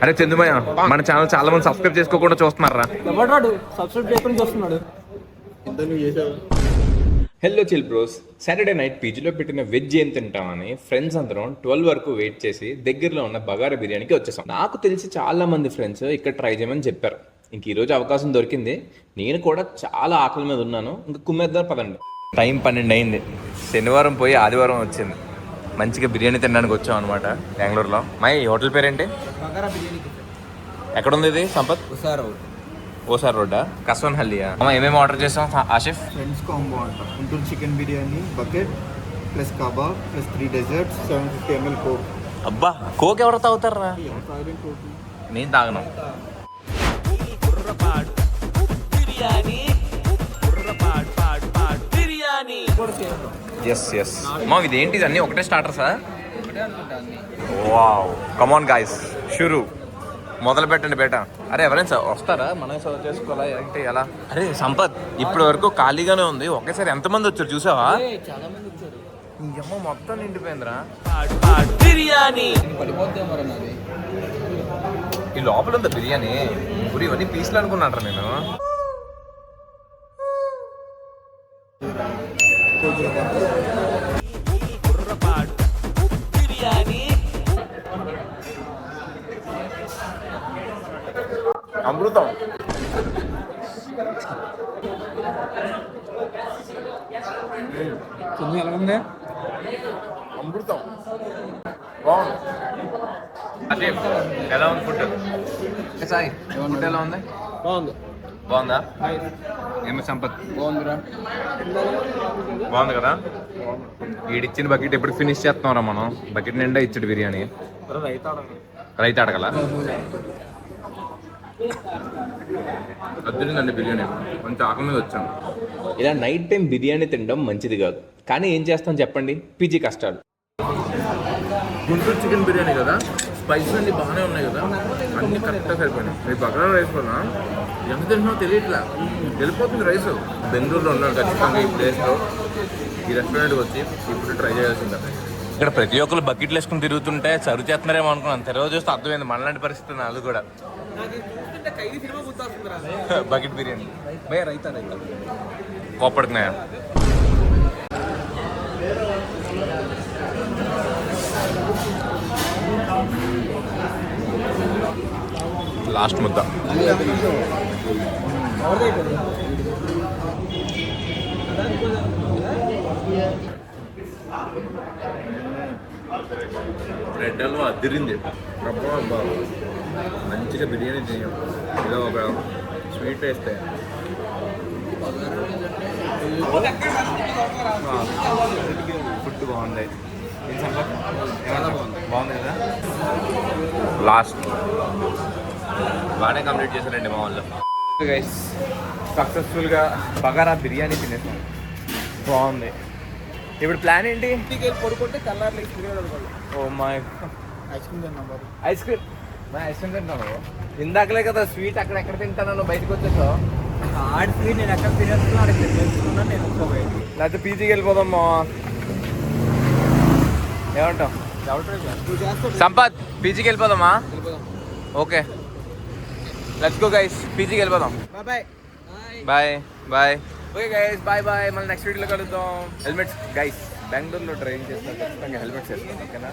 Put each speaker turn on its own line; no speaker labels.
అరే చందుమయ్య, మన ఛానల్ చాలా మంది సబ్స్క్రైబ్ చేసుకోకుండా చూస్తున్నారా? Hello chill bros, Saturday night పీజీలో పెట్టిన వెజ్ ఏం తింటామని ఫ్రెండ్స్ అందరం 12 వరకు వెయిట్ చేసి దగ్గరలో ఉన్న బగారా బిర్యానీకి వచ్చేసాం. నాకు తెలిసి చాలా మంది ఫ్రెండ్స్ ఇక్కడ ట్రై చేయమని చెప్పారు. ఇంక ఈరోజు అవకాశం దొరికింది. నేను కూడా చాలా ఆకలి మీద ఉన్నాను. ఇంకా కుమ్మేద్దాం పదండి. టైం 12 అయింది. శనివారం పోయి ఆదివారం వచ్చింది. మంచిగా బిర్యానీ తినడానికి వచ్చాం అనమాట బెంగళూరులో. మా ఈ హోటల్ పేరేంటి? ఎక్కడ ఉంది ఇది? సంపత్ ఓసార్ రోడ్డా? కస్వన్ హల్లియా? అమ్మ ఏమేమి ఆర్డర్ చేసాం ఆషిఫ్?
ఫ్రెండ్స్ కాంబో అంట. Guntur chicken biryani bucket plus kebab plus 3 desserts 750 ml Coke.
అబ్బా, కోక్ ఎవరు తాగుతారా? నేను తాగను. ఎస్ ఎస్ మా ఇదేంటిది? అన్నీ ఒకటే స్టార్టర్సా? వావ్, కమాన్ గాయ్స్, షురు మొదలు పెట్టండి బేట. అరే ఎవరైనా వస్తారా? మనం సర్వ్ చేసుకోవాలా ఏంటి ఎలా? అరే సంపత్, ఇప్పటి వరకు ఖాళీగానే ఉంది. ఒకేసారి ఎంతమంది వచ్చారు చూసావా? ఈ అమ్మ మొత్తం నిండిపోయిందిరా. ఈ లోపల ఉందా బిర్యానీ? ఇప్పుడు ఇవన్నీ పీసులు అనుకున్నారా నేను? అమృతం. అమృతం బాగుంది. అదే ఎలా ఉంది ఫుడ్? సాయి ఫుడ్ ఎలా ఉంది? బాగుందా? ఏమి సంపత్? బాగుంది కదా? వీడిచ్చిన బకెట్ ఎప్పుడు ఫినిష్ చేస్తున్నారా మనం? బకెట్ నిండా ఇచ్చాడు బిర్యానీ. రైతు అడగల వద్దుందండి బిర్యానీ. కొంచెం ఆకలి మీద వచ్చాను. ఇలా నైట్ టైం బిర్యానీ తినడం మంచిది కాదు, కానీ ఏం చేస్తాం చెప్పండి, పీజీ కష్టాలు. గుంటూరు చికెన్ బిర్యానీ కదా, స్పైసెస్ అన్ని బాగానే ఉన్నాయి కదా, అన్ని కరెక్ట్గా సరిపోయినాయి. రేపు బగారా రైస్ వల్ల ఎంత తింటున్నావు తెలియట్లా, వెళ్ళిపోతుంది రైస్. బెంగళూరులో ఉన్నాను ఖచ్చితంగా ఈ ప్లేస్లో. ఈ రెస్టారెంట్కి వచ్చి ఇప్పుడు ట్రై చేయాల్సిందే. ఇక్కడ ప్రతి ఒక్కరు బకెట్లు వేసుకుని తిరుగుతుంటే సర్వ్ చేస్తున్నారేమో అనుకున్నాను. తెరవ చూస్తే అర్థమైంది మనలాంటి పరిస్థితి నాది కూడా. బకెట్ బిర్యానీ భయ రైతా కోపడుతున్నాయా? లాస్ట్ ముద్ద. రెడ్ హల్వా అదిరింది. మంచిగా బిర్యానీ చేయం, ఏదో ఒక స్వీట్ వేస్తే ఫుడ్ బాగుంది. బాగుంది కదా? లాస్ట్ బాగానే కంప్లీట్ చేశారండి మా వాళ్ళు. గైస్, సక్సెస్ఫుల్గా బగారా బిర్యానీ తినేసాం. బాగుంది. ఇప్పుడు ప్లాన్ ఏంటి?
పడుకుంటే తెల్లారి
ఓ మై
ఐస్ క్రీమ్ తిన్నాం.
ఐస్ క్రీమ్ ఐస్ క్రీమ్ తింటాను. ఇందాకలే కదా స్వీట్ అక్కడ ఎక్కడ తింటాను బయటకు వచ్చేసావు.
ఆడి స్వీట్ నేను ఎక్కడ తినేస్తున్నాను. నేను
లేకపోతే పీజీకి వెళ్ళిపోదామా? ఏమంటావు సంపత్? పీజీకి వెళ్ళిపోదామా? ఓకే, లెట్స్ గో గైస్, పీజీకి వెళ్ళిపోదాం.
Bye
bye bye. Okay guys, bye bye. మళ్ళీ నెక్స్ట్ వీడియోలో కలుద్దాం. హెల్మెట్స్ గైస్, బెంగళూరులో డ్రైవింగ్ చేస్తారు ఖచ్చితంగా హెల్మెట్స్ వేసుకోండి, ఓకేనా?